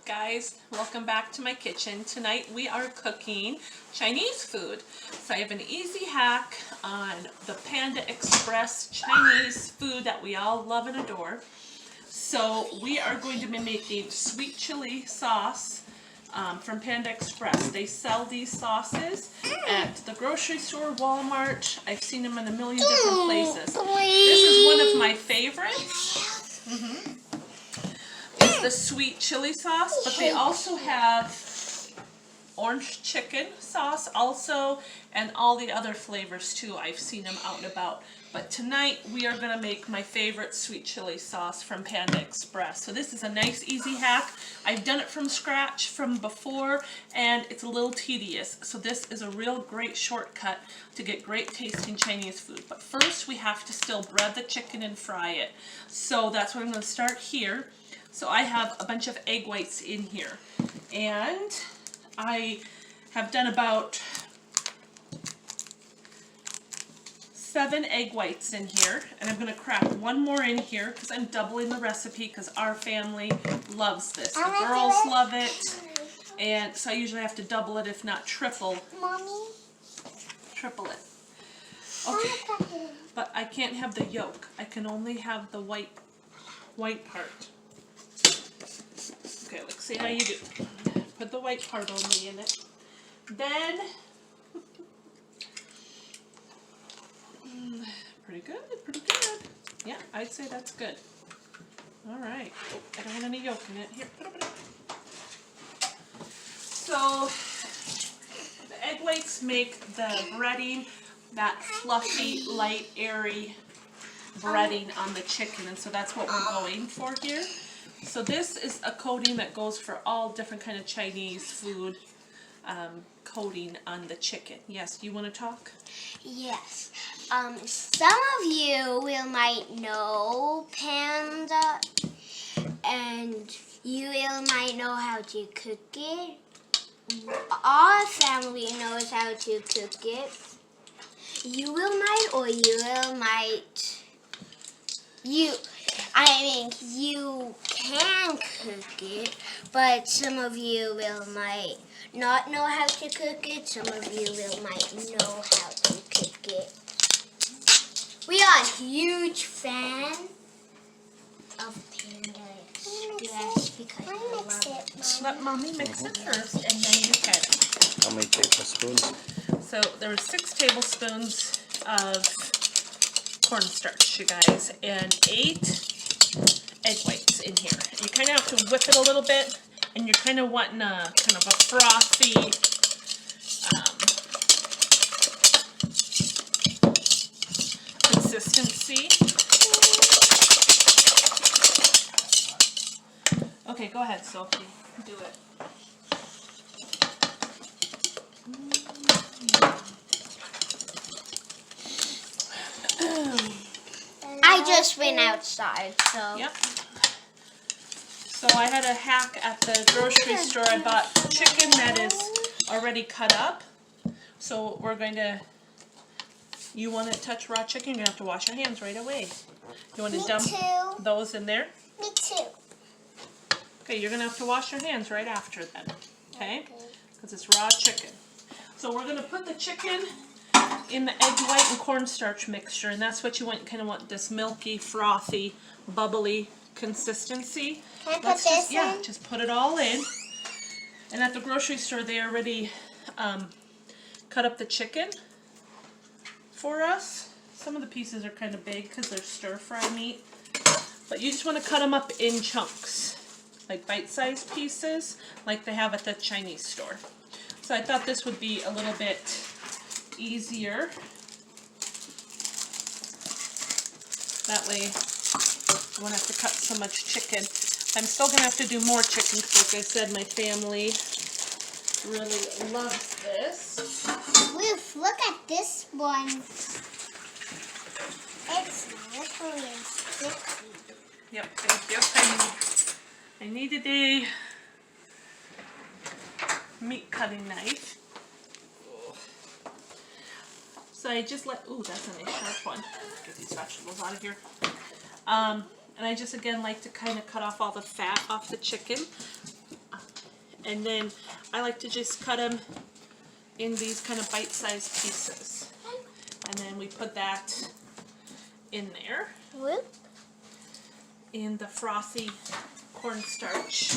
guys? Welcome back to my kitchen. Tonight we are cooking Chinese food. So I have an easy hack on the Panda Express Chinese food that we all love and adore. So we are going to be making sweet chili sauce from Panda Express. They sell these sauces at the grocery store, Walmart. I've seen them in a million different places. This is one of my favorites. It's the sweet chili sauce, but they also have orange chicken sauce also, and all the other flavors too. I've seen them out and about. But tonight we are going to make my favorite sweet chili sauce from Panda Express. So this is a nice easy hack. I've done it from scratch from before and it's a little tedious. So this is a real great shortcut to get great tasting Chinese food. But first we have to still bread the chicken and fry it. So that's what I'm going to start here. So I have a bunch of egg whites in here. And I have done about 7 egg whites in here, and I'm going to crack one more in here because I'm doubling the recipe because our family loves this. The girls love it, and so I usually have to double it, if not triple. Mommy? Triple it. Okay, but I can't have the yolk. I can only have the white part. Okay, let's see how you do. Put the white part only in it. Then pretty good, pretty good. Yeah, I'd say that's good. All right. Oh, I don't want any yolk in it. Here, put it. So, the egg whites make the breading that fluffy, light, airy breading on the chicken, and so that's what we're going for here. So this is a coating that goes for all different kind of Chinese food. Coating on the chicken. Yes, you want to talk? Yes. Some of you might know Panda, and you might know how to cook it. Our family knows how to cook it. You can cook it, but some of you might not know how to cook it. Some of you might know how to cook it. We are a huge fan of Panda Express because we love it. Let Mommy mix it first, and then you can. How many tablespoons? So there were 6 tablespoons of cornstarch, you guys, and 8 egg whites in here. You kind of have to whip it a little bit, and you're kind of wanting a kind of a frothy consistency. Okay, go ahead, Sophie. Do it. I just went outside, so. Yep. So I had a hack at the grocery store. I bought chicken that is already cut up. So we're going to, you want to touch raw chicken, you're going to have to wash your hands right away. You want to dump those in there? Me too. Okay, you're going to have to wash your hands right after then. Okay? Because it's raw chicken. So we're going to put the chicken in the egg white and cornstarch mixture, and that's what you want. You kind of want this milky, frothy, bubbly consistency. Can I put this in? Yeah, just put it all in. And at the grocery store, they already cut up the chicken for us. Some of the pieces are kind of big because they're stir-fry meat. But you just want to cut them up in chunks, like bite-sized pieces, like they have at the Chinese store. So I thought this would be a little bit easier. That way I won't have to cut so much chicken. I'm still going to have to do more chicken because, like I said, my family really loves this. Look at this one. It's slippery and sticky. Yep. I needed a meat cutting knife. So I just ooh, that's a nice sharp one. Get these vegetables out of here. And I just, again, like to kind of cut off all the fat off the chicken. And then I like to just cut them in these kind of bite-sized pieces. And then we put that in there, Whoop. in the frothy cornstarch.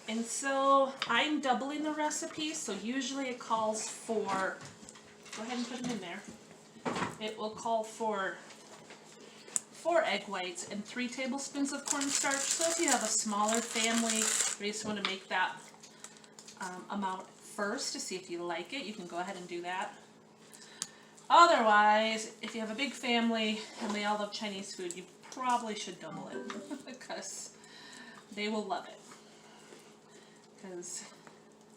And so I'm doubling the recipe, so usually it calls for, go ahead and put them in there. It will call for 4 egg whites and 3 tablespoons of cornstarch. So if you have a smaller family, or you just want to make that amount first to see if you like it, you can go ahead and do that. Otherwise, if you have a big family and they all love Chinese food, you probably should double it because they will love it. Because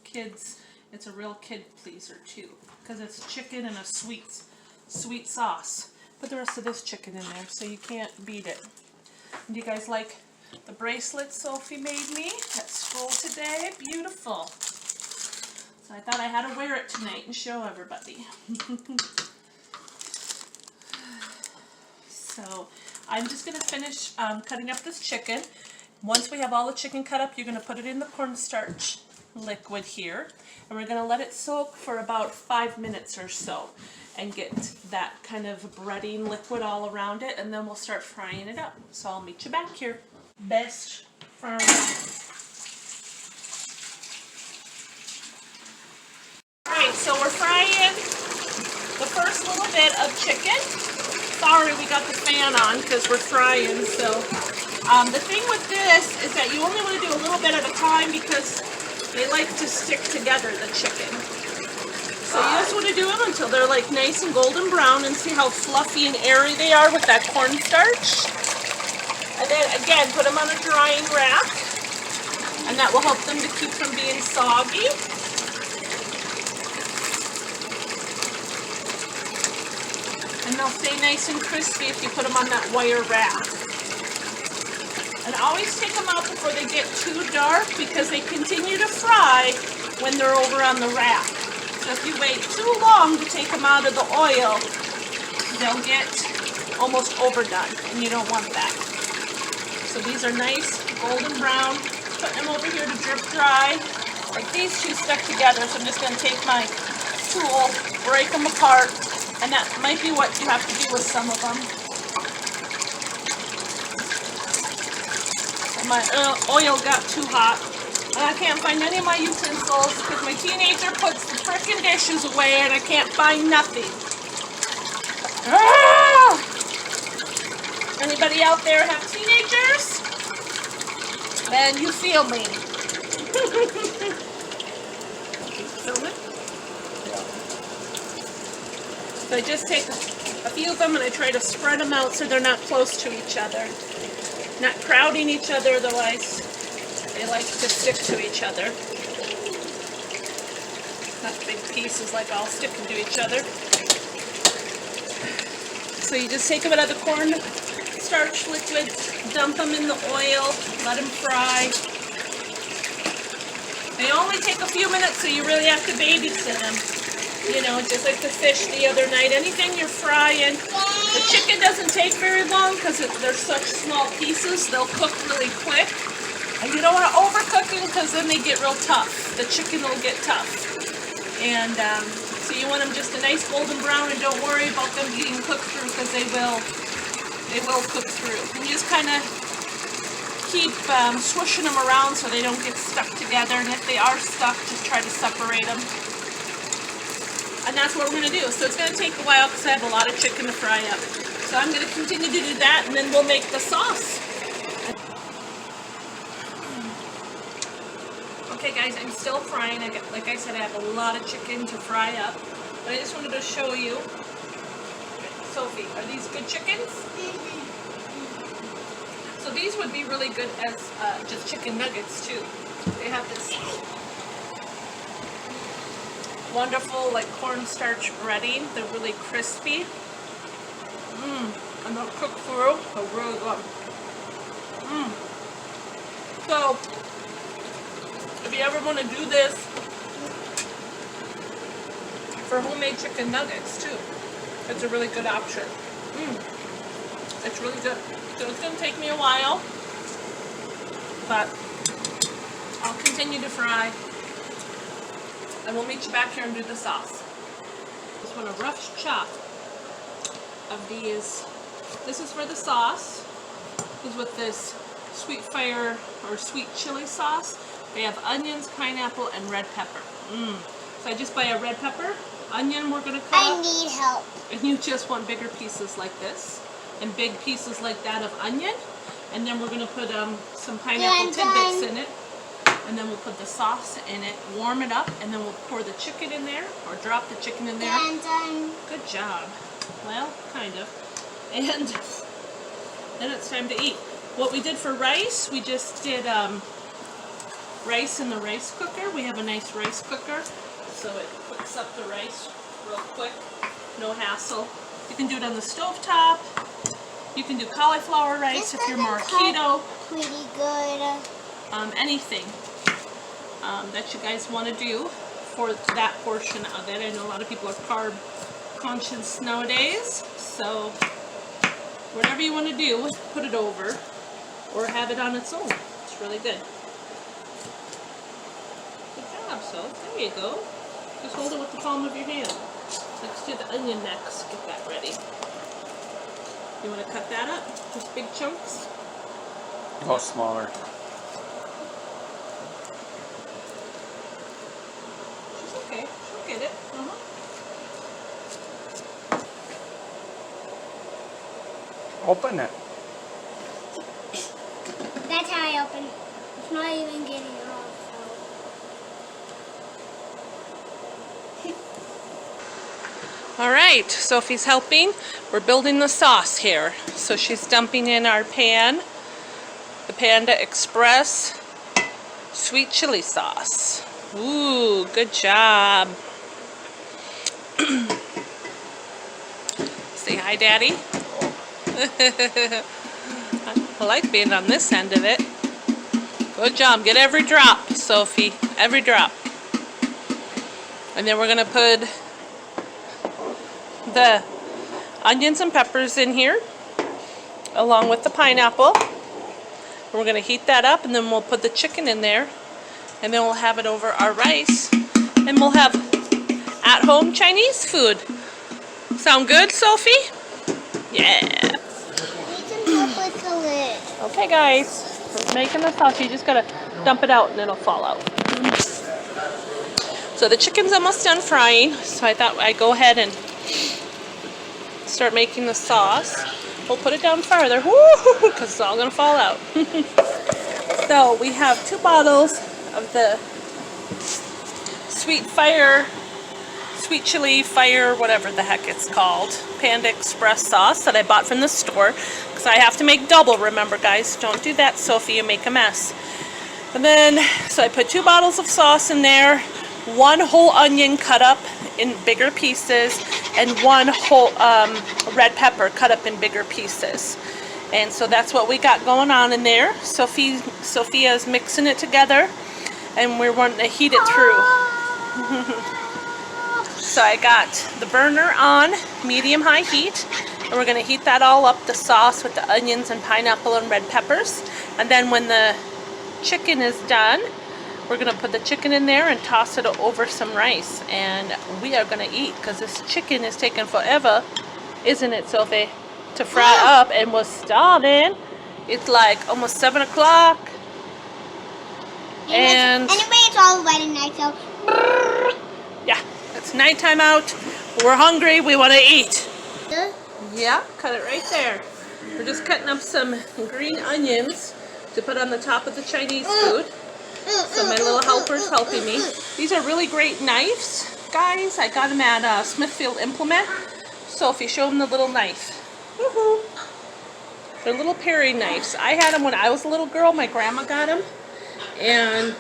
kids, it's a real kid pleaser too, because it's chicken and a sweet sauce. Put the rest of this chicken in there so you can't beat it. And do you guys like the bracelet Sophie made me at school today? Beautiful. So I thought I had to wear it tonight and show everybody. So I'm just going to finish cutting up this chicken. Once we have all the chicken cut up, you're going to put it in the cornstarch liquid here. And we're going to let it soak for about 5 minutes or so and get that kind of breading liquid all around it. And then we'll start frying it up. So I'll meet you back here. Best frying. Alright, so we're frying the first little bit of chicken. Sorry, we got the fan on because we're frying. So the thing with this is that you only want to do a little bit at a time because they like to stick together, the chicken. So you just want to do them until they're like nice and golden brown, and see how fluffy and airy they are with that cornstarch. And then again, put them on a drying rack, and that will help them to keep from being soggy. And they'll stay nice and crispy if you put them on that wire rack. And always take them out before they get too dark because they continue to fry when they're over on the rack. So if you wait too long to take them out of the oil, they'll get almost overdone, and you don't want that. So these are nice golden brown. Put them over here to drip dry. Like these two stuck together, so I'm just going to take my tool, break them apart, and that might be what you have to do with some of them. My oil got too hot, and I can't find any of my utensils because my teenager puts the frickin' dishes away and I can't find nothing. Ah! Anybody out there have teenagers? Then you feel me. Film it? So I just take a few of them and I try to spread them out so they're not close to each other. Not crowding each other, otherwise they like to stick to each other. Not big pieces like all sticking to each other. So you just take them out of the cornstarch liquid, dump them in the oil, let them fry. They only take a few minutes, so you really have to babysit them. You know, just like the fish the other night. Anything you're frying, the chicken doesn't take very long because they're such small pieces. They'll cook really quick. And you don't want to overcook them because then they get real tough. The chicken will get tough. And so you want them just a nice golden brown, and don't worry about them getting cooked through because they will cook through. And you just kind of keep swishing them around so they don't get stuck together. And if they are stuck, just try to separate them. And that's what we're going to do. So it's going to take a while because I have a lot of chicken to fry up. So I'm going to continue to do that, and then we'll make the sauce. Okay guys, I'm still frying. Like I said, I have a lot of chicken to fry up. But I just wanted to show you. Sophie, are these good chickens? So these would be really good as just chicken nuggets too. They have this wonderful like cornstarch breading. They're really crispy. And they'll cook through. They're really good. So if you ever want to do this for homemade chicken nuggets too, it's a really good option. It's really good. So it's going to take me a while, but I'll continue to fry. And we'll meet you back here and do the sauce. Just want a rough chop of these. This is for the sauce. Is with this sweet fire or sweet chili sauce. They have onions, pineapple, and red pepper. So I just buy a red pepper, onion we're going to cut I up. need help. And you just want bigger pieces like this. And big pieces like that of onion. And then we're going to put some pineapple tidbits in it. And then we'll put the sauce in it, warm it up, and then we'll pour the chicken in there, or drop the chicken in there. Good job. Well, kind of. And then it's time to eat. What we did for rice, we just did rice in the rice cooker. We have a nice rice cooker, so it cooks up the rice real quick. No hassle. You can do it on the stovetop. You can do cauliflower rice if you're more keto. Pretty good. Anything that you guys want to do for that portion of it. I know a lot of people are carb conscious nowadays, so whatever you want to do, put it over or have it on its own. It's really good. Good job, so there you go. Just hold it with the palm of your hand. Let's do the onion next. Get that ready. You want to cut that up? Just big chunks? Oh, smaller. Okay, she'll get it. Open it. That's how I open it. It's not even getting it off. All right, Sophie's helping. We're building the sauce here. So she's dumping in our pan, the Panda Express sweet chili sauce. Ooh, good job. Say hi, Daddy. I like being on this end of it. Good job. Get every drop, Sophie. Every drop. And then we're going to put the onions and peppers in here, along with the pineapple. We're going to heat that up, and then we'll put the chicken in there. And then we'll have it over our rice. And we'll have at-home Chinese food. Sound good, Sophie? Yeah. Need some help with the lid. Okay, guys. We're making the sauce. You just gotta dump it out and it'll fall out. So the chicken's almost done frying. So I thought I'd go ahead and start making the sauce. We'll put it down farther. Woo! Because it's all gonna fall out. So we have 2 bottles of the sweet chili fire, whatever the heck it's called, Panda Express sauce that I bought from the store, because I have to make double, remember guys, don't do that, Sophie, you make a mess. And then, so I put 2 bottles of sauce in there, 1 whole onion cut up in bigger pieces, and 1 whole red pepper cut up in bigger pieces. And so that's what we got going on in there. Sophia's mixing it together, and we're wanting to heat it through. So I got the burner on medium-high heat, and we're going to heat that all up, the sauce with the onions and pineapple and red peppers. And then when the chicken is done, we're going to put the chicken in there and toss it over some rice. And we are going to eat, because this chicken is taking forever, isn't it, Sophie, to fry up, and we're starving. It's like almost 7 o'clock. And anyway, it's all wet at night, so yeah, it's nighttime out. We're hungry. We want to eat. Yeah, cut it right there. We're just cutting up some green onions to put on the top of the Chinese food. So my little helper's helping me. These are really great knives, guys. I got them at Smithfield Implement. Sophie, show them the little knife. Woohoo! They're little paring knives. I had them when I was a little girl. My grandma got them. And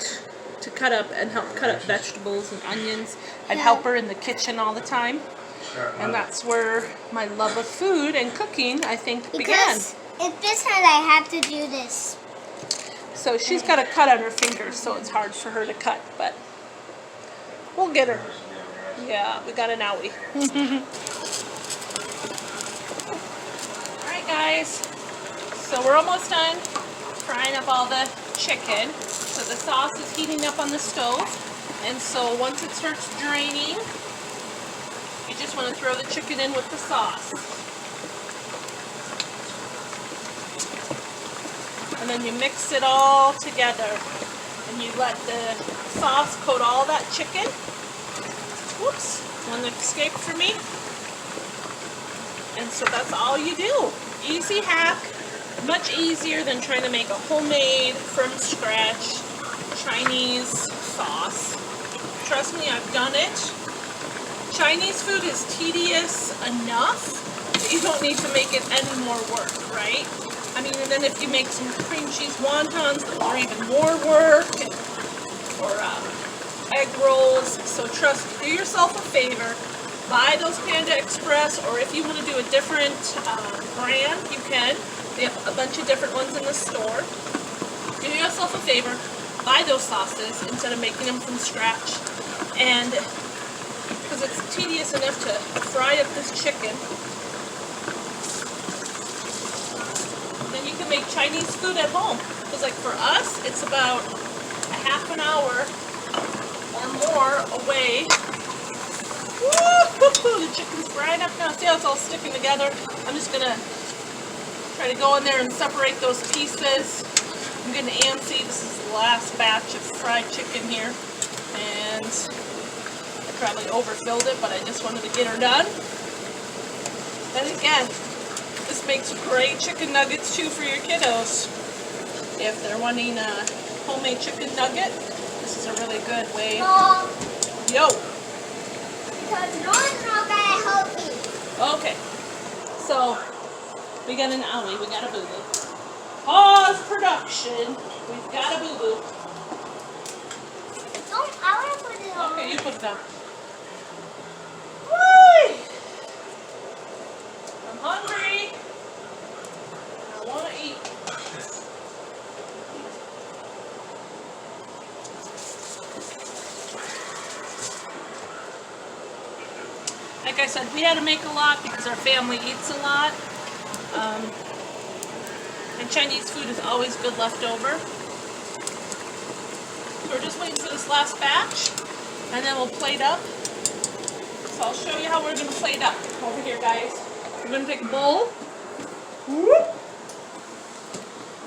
to cut up and help cut up vegetables and onions. I'd help her in the kitchen all the time. And that's where my love of food and cooking, I think, began. because if this hand I have to do this. So she's got a cut on her fingers, so it's hard for her to cut, but we'll get her. Yeah, we got an owie. Alright guys, so we're almost done. frying up all the chicken. So the sauce is heating up on the stove. And so once it starts draining, you just want to throw the chicken in with the sauce. And then you mix it all together. And you let the sauce coat all that chicken. Whoops, one escaped from me. And so that's all you do. Easy hack, much easier than trying to make a homemade, from scratch Chinese sauce. Trust me, I've done it. Chinese food is tedious enough that you don't need to make it any more work, right? I mean, and then if you make some cream cheese wontons, those are even more work. Or egg rolls. So trust, do yourself a favor. Buy those Panda Express, or if you want to do a different brand, you can. They have a bunch of different ones in the store. Do yourself a favor. Buy those sauces instead of making them from scratch. And because it's tedious enough to fry up this chicken. Then you can make Chinese food at home. Because like for us, it's about a half an hour or more away. Woo! The chicken's frying up now. See how it's all sticking together? I'm just gonna try to go in there and separate those pieces. I'm getting antsy. This is the last batch of fried chicken here. And I probably overfilled it, but I just wanted to get her done. Then again, this makes great chicken nuggets too for your kiddos. If they're wanting a homemade chicken nugget, this is a really good way. Mom, Yo! because Noah's not gonna help me. Okay. So, we got an owie, we got a boo-boo. Pause production. We've got a boo-boo. Don't, I want to put it on. Okay, you put it down. Woo! I'm hungry. I want to eat. Like I said, we had to make a lot because our family eats a lot. And Chinese food is always good leftover. So we're just waiting for this last batch, and then we'll plate up. So I'll show you how we're going to plate up. Over here, guys. We're going to take a bowl. Whoop.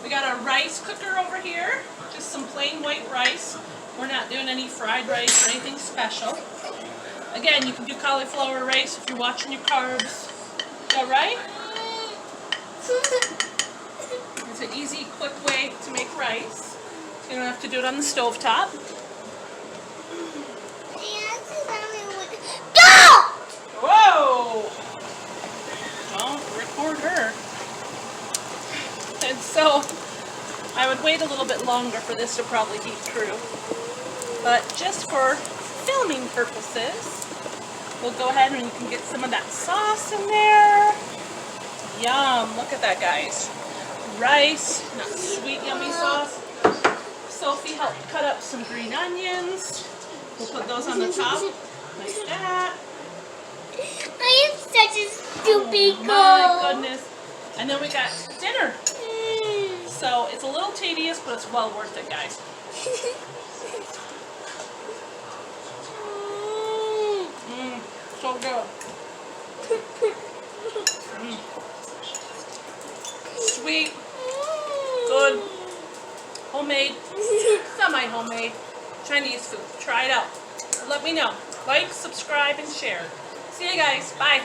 We got our rice cooker over here. Just some plain white rice. We're not doing any fried rice or anything special. Again, you can do cauliflower rice if you're watching your carbs. Is that right? It's an easy, quick way to make rice. You don't have to do it on the stovetop. Go! Whoa! Don't record her. And so, I would wait a little bit longer for this to probably heat through. But just for filming purposes, we'll go ahead and you can get some of that sauce in there. Yum! Look at that, guys. Rice, not sweet, yummy sauce. Sophie helped cut up some green onions. We'll put those on the top, like that. I am such a stupid girl. My goodness. And then we got dinner. So it's a little tedious, but it's well worth it, guys. So good. Sweet, good, homemade, semi-homemade Chinese food. Try it out. Let me know. Like, subscribe, and share. See you guys. Bye.